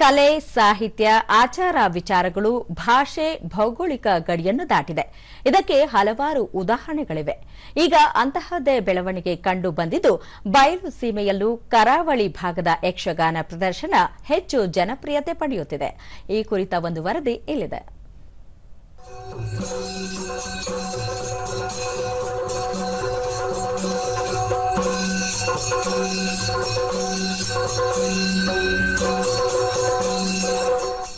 ಕಲೆ, ಸಾಹಿತ್ಯ, ಆಚಾರ ವಿಚಾರಗಳು ಭಾಷೆ, ಭೌಗೋಳಿಕ ಗಡಿಯನ್ನು ದಾಟಿದೆ. ಇದಕ್ಕೆ ಹಲವಾರು ಉದಾಹರಣೆಗಳಿವೆ. ಈಗ ಅಂತಹದ್ದೇ ಬೆಳವಣಿಗೆ ಕಂಡು ಬಂದಿದ್ದು ಬಯಲು ಸೀಮೆಯಲ್ಲೂ ಕರಾವಳಿ ಭಾಗದ ಯಕ್ಷಗಾನ ಪ್ರದರ್ಶನ ಹೆಚ್ಚು ಜನಪ್ರಿಯತೆ ಪಡೆಯುತ್ತಿದೆ. ಈ ಕುರಿತ ಒಂದು ವರದಿ ಇಲ್ಲಿದೆ.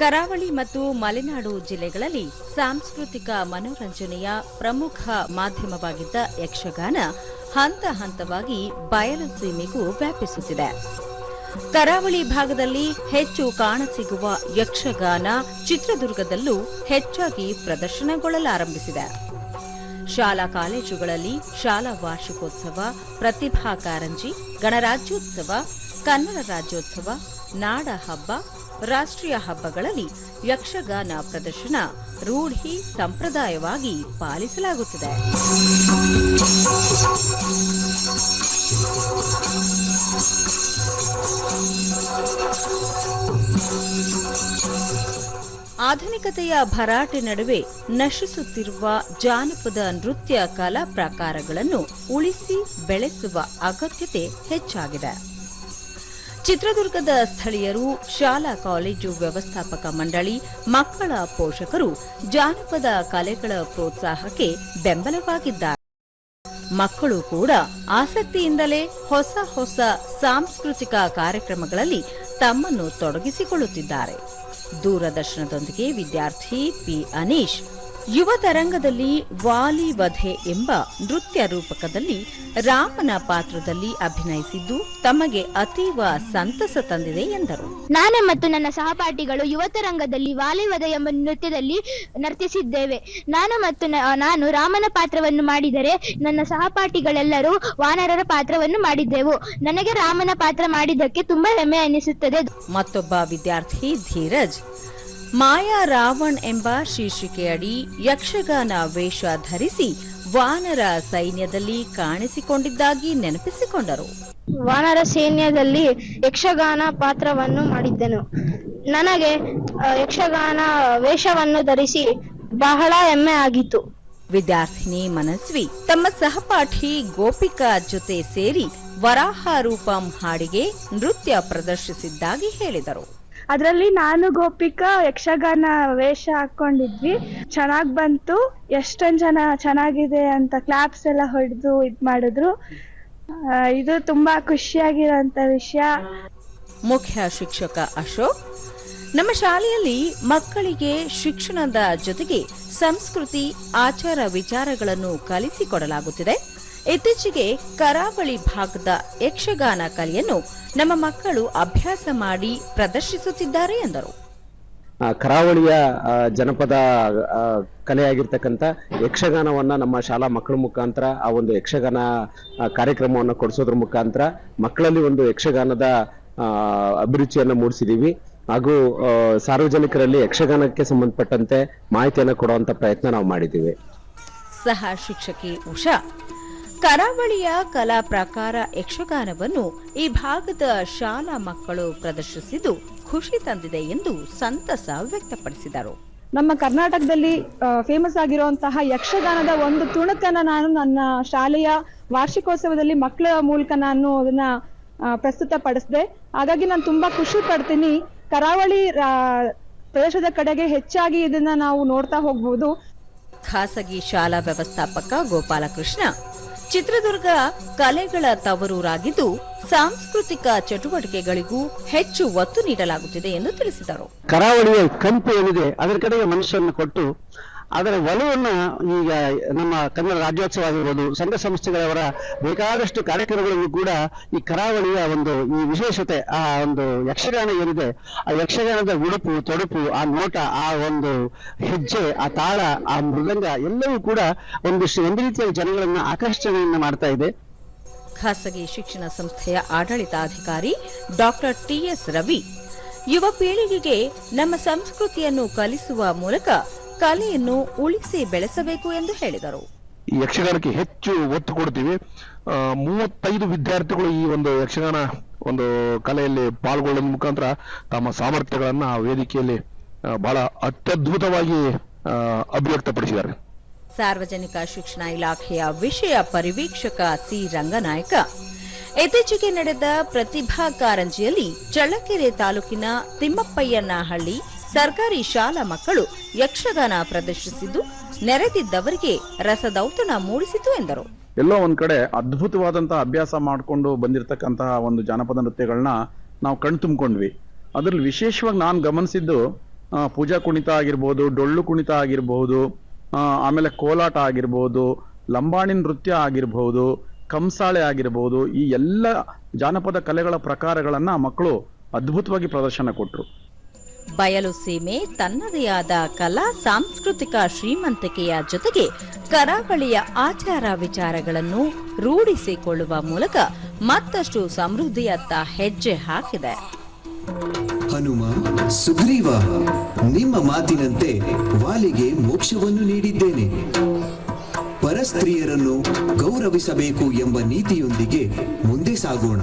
ಕರಾವಳಿ ಮತ್ತು ಮಲೆನಾಡು ಜಿಲ್ಲೆಗಳಲ್ಲಿ ಸಾಂಸ್ಕೃತಿಕ ಮನೋರಂಜನೆಯ ಪ್ರಮುಖ ಮಾಧ್ಯಮವಾಗಿದ್ದ ಯಕ್ಷಗಾನ ಹಂತ ಹಂತವಾಗಿ ಬಯಲು ಸೀಮೆಗೂ ವ್ಯಾಪಿಸುತ್ತಿದೆ. ಕರಾವಳಿ ಭಾಗದಲ್ಲಿ ಹೆಚ್ಚು ಕಾಣಸಿಗುವ ಯಕ್ಷಗಾನ ಚಿತ್ರದುರ್ಗದಲ್ಲೂ ಹೆಚ್ಚಾಗಿ ಪ್ರದರ್ಶನಗೊಳ್ಳಲಾರಂಭಿಸಿದೆ. ಶಾಲಾ ಕಾಲೇಜುಗಳಲ್ಲಿ ಶಾಲಾ ವಾರ್ಷಿಕೋತ್ಸವ, ಪ್ರತಿಭಾ ಕಾರಂಜಿ, ಗಣರಾಜ್ಯೋತ್ಸವ, ಕನ್ನಡ ರಾಜ್ಯೋತ್ಸವ, ನಾಡ ಹಬ್ಬ, ರಾಷ್ಟ್ರೀಯ ಹಬ್ಬಗಳಲ್ಲಿ ಯಕ್ಷಗಾನ ಪ್ರದರ್ಶನ ರೂಢಿ ಸಂಪ್ರದಾಯವಾಗಿ ಪಾಲಿಸಲಾಗುತ್ತಿದೆ. ಆಧುನಿಕತೆಯ ಭರಾಟೆ ನಡುವೆ ನಶಿಸುತ್ತಿರುವ ಜಾನಪದ ನೃತ್ಯ ಕಲಾ ಪ್ರಕಾರಗಳನ್ನು ಉಳಿಸಿ ಬೆಳೆಸುವ ಅಗತ್ಯತೆ ಹೆಚ್ಚಾಗಿದೆ. ಚಿತ್ರದುರ್ಗದ ಸ್ಥಳೀಯರು, ಶಾಲಾ ಕಾಲೇಜು ವ್ಯವಸ್ಥಾಪಕ ಮಂಡಳಿ, ಮಕ್ಕಳ ಪೋಷಕರು ಜಾನಪದ ಕಲೆಗಳ ಪ್ರೋತ್ಸಾಹಕ್ಕೆ ಬೆಂಬಲವಾಗಿದ್ದಾರೆ. ಮಕ್ಕಳು ಕೂಡ ಆಸಕ್ತಿಯಿಂದಲೇ ಹೊಸ ಹೊಸ ಸಾಂಸ್ಕೃತಿಕ ಕಾರ್ಯಕ್ರಮಗಳಲ್ಲಿ ತಮ್ಮನ್ನು ತೊಡಗಿಸಿಕೊಳ್ಳುತ್ತಿದ್ದಾರೆ. ದೂರದರ್ಶನದೊಂದಿಗೆ ವಿದ್ಯಾರ್ಥಿ ಪಿ. ಅನೀಶ್ ಯುವ ತರಂಗದಲ್ಲಿ ವಾಲಿ ವಧೆ ಎಂಬ ನೃತ್ಯ ರೂಪಕದಲ್ಲಿ ರಾಮನ ಪಾತ್ರದಲ್ಲಿ ಅಭಿನಯಿಸಿದ್ದು ತಮಗೆ ಅತೀವ ಸಂತಸ ತಂದಿದೆ ಎಂದರು. ನಾನು ಮತ್ತು ನನ್ನ ಸಹಪಾಠಿಗಳು ಯುವ ತರಂಗದಲ್ಲಿ ವಾಲಿ ವಧೆ ಎಂಬ ನೃತ್ಯದಲ್ಲಿ ನರ್ತಿಸಿದ್ದೇವೆ. ನಾನು ರಾಮನ ಪಾತ್ರವನ್ನು ಮಾಡಿದರೆ ನನ್ನ ಸಹಪಾಠಿಗಳೆಲ್ಲರೂ ವಾನರರ ಪಾತ್ರವನ್ನು ಮಾಡಿದ್ದೆವು. ನನಗೆ ರಾಮನ ಪಾತ್ರ ಮಾಡಿದ್ದಕ್ಕೆ ತುಂಬಾ ಹೆಮ್ಮೆ ಎನಿಸುತ್ತದೆ. ಮತ್ತೊಬ್ಬ ವಿದ್ಯಾರ್ಥಿ ಧೀರಜ್ ಮಾಯಾ ರಾವಣ್ ಎಂಬ ಶೀರ್ಷಿಕೆಯಡಿ ಯಕ್ಷಗಾನ ವೇಷ ಧರಿಸಿ ವಾನರ ಸೈನ್ಯದಲ್ಲಿ ಕಾಣಿಸಿಕೊಂಡಿದ್ದಾಗಿ ನೆನಪಿಸಿಕೊಂಡರು. ವಾನರ ಸೈನ್ಯದಲ್ಲಿ ಯಕ್ಷಗಾನ ಪಾತ್ರವನ್ನು ಮಾಡಿದ್ದೆನು. ನನಗೆ ಯಕ್ಷಗಾನ ವೇಷವನ್ನು ಧರಿಸಿ ಬಹಳ ಹೆಮ್ಮೆ ಆಗಿತ್ತು. ವಿದ್ಯಾರ್ಥಿನಿ ಮನಸ್ವಿ ತಮ್ಮ ಸಹಪಾಠಿ ಗೋಪಿಕಾ ಜೊತೆ ಸೇರಿ ವರಾಹ ರೂಪಂ ಹಾಡಿಗೆ ನೃತ್ಯ ಪ್ರದರ್ಶಿಸಿದ್ದಾಗಿ ಹೇಳಿದರು. ಅದರಲ್ಲಿ ನಾನು ಗೋಪಿಕಾ ಯಕ್ಷಗಾನ ವೇಷ ಹಾಕೊಂಡಿದ್ವಿ. ಚೆನ್ನಾಗ್ ಬಂತು. ಎಷ್ಟೊಂದ್ ಜನ ಚೆನ್ನಾಗಿದೆ ಅಂತ ಕ್ಲಾಪ್ಸ್ ಎಲ್ಲ ಹೊಡೆದು ಮಾಡಿದ್ರು. ಇದು ತುಂಬಾ ಖುಷಿಯಾಗಿರೋಂತ ವಿಷಯ. ಮುಖ್ಯ ಶಿಕ್ಷಕ ಅಶೋಕ್, ನಮ್ಮ ಶಾಲೆಯಲ್ಲಿ ಮಕ್ಕಳಿಗೆ ಶಿಕ್ಷಣದ ಜೊತೆಗೆ ಸಂಸ್ಕೃತಿ, ಆಚಾರ ವಿಚಾರಗಳನ್ನು ಕಲಿಸಿಕೊಡಲಾಗುತ್ತಿದೆ. ಇತ್ತೀಚೆಗೆ ಕರಾವಳಿ ಭಾಗದ ಯಕ್ಷಗಾನ ಕಲೆಯನ್ನು ನಮ್ಮ ಮಕ್ಕಳು ಅಭ್ಯಾಸ ಮಾಡಿ ಪ್ರದರ್ಶಿಸುತ್ತಿದ್ದಾರೆ ಎಂದರು. ಕರಾವಳಿಯ ಜನಪದ ಕಲೆಯಾಗಿರ್ತಕ್ಕಂಥ ಯಕ್ಷಗಾನವನ್ನ ನಮ್ಮ ಶಾಲಾ ಮಕ್ಕಳ ಮುಖಾಂತರ ಆ ಒಂದು ಯಕ್ಷಗಾನ ಕಾರ್ಯಕ್ರಮವನ್ನು ಕೊಡಿಸೋದ್ರ ಮುಖಾಂತರ ಮಕ್ಕಳಲ್ಲಿ ಒಂದು ಯಕ್ಷಗಾನದ ಅಭಿರುಚಿಯನ್ನು ಮೂಡಿಸಿದೀವಿ. ಹಾಗೂ ಸಾರ್ವಜನಿಕರಲ್ಲಿ ಯಕ್ಷಗಾನಕ್ಕೆ ಸಂಬಂಧಪಟ್ಟಂತೆ ಮಾಹಿತಿಯನ್ನು ಕೊಡುವಂತ ಪ್ರಯತ್ನ ನಾವು ಮಾಡಿದ್ದೀವಿ. ಸಹ ಶಿಕ್ಷಕಿ ಉಷಾ, ಕರಾವಳಿಯ ಕಲಾ ಪ್ರಕಾರ ಯಕ್ಷಗಾನವನ್ನು ಈ ಭಾಗದ ಶಾಲಾ ಮಕ್ಕಳು ಪ್ರದರ್ಶಿಸಿದ್ದು ಖುಷಿ ತಂದಿದೆ ಎಂದು ಸಂತಸ ವ್ಯಕ್ತಪಡಿಸಿದರು. ನಮ್ಮ ಕರ್ನಾಟಕದಲ್ಲಿ ಫೇಮಸ್ ಆಗಿರುವಂತಹ ಯಕ್ಷಗಾನದ ಒಂದು ತುಣುಕನ್ನ ನಾನು ನನ್ನ ಶಾಲೆಯ ವಾರ್ಷಿಕೋತ್ಸವದಲ್ಲಿ ಮಕ್ಕಳ ಮೂಲಕ ನಾನು ಅದನ್ನ ಪ್ರಸ್ತುತಪಡಿಸಿದೆ. ಹಾಗಾಗಿ ನಾನು ತುಂಬಾ ಖುಷಿ ಪಡ್ತೀನಿ. ಕರಾವಳಿ ಪ್ರದೇಶದ ಕಡೆಗೆ ಹೆಚ್ಚಾಗಿ ಇದನ್ನ ನಾವು ನೋಡ್ತಾ ಹೋಗ್ಬೋದು. ಖಾಸಗಿ ಶಾಲಾ ವ್ಯವಸ್ಥಾಪಕ ಗೋಪಾಲಕೃಷ್ಣ, ಚಿತ್ರದುರ್ಗ ಕಲೆಗಳ ತವರೂರಾಗಿದ್ದು ಸಾಂಸ್ಕೃತಿಕ ಚಟುವಟಿಕೆಗಳಿಗೂ ಹೆಚ್ಚು ಒತ್ತು ನೀಡಲಾಗುತ್ತಿದೆ ಎಂದು ತಿಳಿಸಿದರು. ಕರಾವಳಿಯ ಕಂಪು ಏನಿದೆ ಅದರ ಕಡೆಗೆ ಮನಸ್ಸನ್ನು ಕೊಟ್ಟು ಅದರ ಒಲವನ್ನು ಈಗ ನಮ್ಮ ಕನ್ನಡ ರಾಜ್ಯೋತ್ಸವ ಆಗಿರ್ಬೋದು, ಸಂಘ ಸಂಸ್ಥೆಗಳವರ ಬೇಕಾದಷ್ಟು ಕಾರ್ಯಕ್ರಮಗಳಿಗೂ ಕೂಡ ಈ ಕರಾವಳಿಯ ಒಂದು ಈ ವಿಶೇಷತೆ, ಆ ಒಂದು ಯಕ್ಷಗಾನ ಏನಿದೆ, ಆ ಯಕ್ಷಗಾನದ ಉಡುಪು ತೊಡುಪು, ಆ ನೋಟ, ಆ ಒಂದು ಹೆಜ್ಜೆ, ಆ ತಾಳ, ಆ ಮೃದಂಗ ಎಲ್ಲವೂ ಕೂಡ ಒಂದು ರೀತಿಯ ಜನಗಳನ್ನ ಆಕರ್ಷಣೆಯನ್ನ ಮಾಡ್ತಾ ಇದೆ. ಖಾಸಗಿ ಶಿಕ್ಷಣ ಸಂಸ್ಥೆಯ ಆಡಳಿತಾಧಿಕಾರಿ ಡಾಕ್ಟರ್ ಟಿಎಸ್ ರವಿ, ಯುವ ಪೀಳಿಗೆಗೆ ನಮ್ಮ ಸಂಸ್ಕೃತಿಯನ್ನು ಕಲಿಸುವ ಮೂಲಕ ಕಲೆಯನ್ನು ಉಳಿಸಿ ಬೆಳೆಸಬೇಕು ಎಂದು ಹೇಳಿದರು. ಯಕ್ಷಗಾನಕ್ಕೆ ಹೆಚ್ಚು ಒತ್ತು ಕೊಡ್ತೀವಿ. 35 ವಿದ್ಯಾರ್ಥಿಗಳು ಈ ಒಂದು ಯಕ್ಷಗಾನ ಒಂದು ಕಲೆಯಲ್ಲಿ ಪಾಲ್ಗೊಳ್ಳುವ ಮುಖಾಂತರ ತಮ್ಮ ಸಾಮರ್ಥ್ಯಗಳನ್ನ ಆ ವೇದಿಕೆಯಲ್ಲಿ ಬಹಳ ಅತ್ಯದ್ಭುತವಾಗಿ ಅಭಿವ್ಯಕ್ತಪಡಿಸಿದ್ದಾರೆ. ಸಾರ್ವಜನಿಕ ಶಿಕ್ಷಣ ಇಲಾಖೆಯ ವಿಷಯ ಪರಿವೀಕ್ಷಕ ಸಿ ರಂಗನಾಯಕ ಇತ್ತೀಚೆಗೆ ನಡೆದ ಪ್ರತಿಭಾ ಕಾರಂಜಿಯಲ್ಲಿ ಚಳ್ಳಕೆರೆ ತಾಲೂಕಿನ ತಿಮ್ಮಪ್ಪಯ್ಯನಹಳ್ಳಿ ಸರ್ಕಾರಿ ಶಾಲಾ ಮಕ್ಕಳು ಯಕ್ಷಗಾನ ಪ್ರದರ್ಶಿಸಿದ್ದು ನೆರೆದಿದ್ದವರಿಗೆ ರಸದೌತಣ ಮೂಡಿಸಿತು ಎಂದರು. ಎಲ್ಲೋ ಒಂದ್ ಕಡೆ ಅದ್ಭುತವಾದಂತಹ ಅಭ್ಯಾಸ ಮಾಡಿಕೊಂಡು ಬಂದಿರತಕ್ಕಂತಹ ಒಂದು ಜಾನಪದ ನೃತ್ಯಗಳನ್ನ ನಾವು ಕಣ್ತುಂಬ್ಕೊಂಡ್ವಿ. ಅದ್ರಲ್ಲಿ ವಿಶೇಷವಾಗಿ ನಾನು ಗಮನಿಸಿದ್ದು ಪೂಜಾ ಕುಣಿತ ಆಗಿರ್ಬೋದು, ಡೊಳ್ಳು ಕುಣಿತ ಆಗಿರ್ಬಹುದು, ಆಮೇಲೆ ಕೋಲಾಟ ಆಗಿರ್ಬೋದು, ಲಂಬಾಣಿ ನೃತ್ಯ ಆಗಿರ್ಬಹುದು, ಕಂಸಾಳೆ ಆಗಿರ್ಬೋದು, ಈ ಎಲ್ಲ ಜಾನಪದ ಕಲೆಗಳ ಪ್ರಕಾರಗಳನ್ನ ಮಕ್ಕಳು ಅದ್ಭುತವಾಗಿ ಪ್ರದರ್ಶನ ಕೊಟ್ರು. ಬಯಲು ಸೀಮೆ ತನ್ನದೇ ಆದ ಕಲಾ ಸಾಂಸ್ಕೃತಿಕ ಶ್ರೀಮಂತಿಕೆಯ ಜೊತೆಗೆ ಕರಾವಳಿಯ ಆಚಾರ ವಿಚಾರಗಳನ್ನು ರೂಢಿಸಿಕೊಳ್ಳುವ ಮೂಲಕ ಮತ್ತಷ್ಟು ಸಮೃದ್ಧಿಯತ್ತ ಹೆಜ್ಜೆ ಹಾಕಿದೆ. ಹನುಮ ಸುಗ್ರೀವ, ನಿಮ್ಮ ಮಾತಿನಂತೆ ವಾಲಿಗೆ ಮೋಕ್ಷವನ್ನು ನೀಡಿದ್ದೇನೆ. ಪರಸ್ತ್ರೀಯರನ್ನು ಗೌರವಿಸಬೇಕು ಎಂಬ ನೀತಿಯೊಂದಿಗೆ ಮುಂದೆ ಸಾಗೋಣ.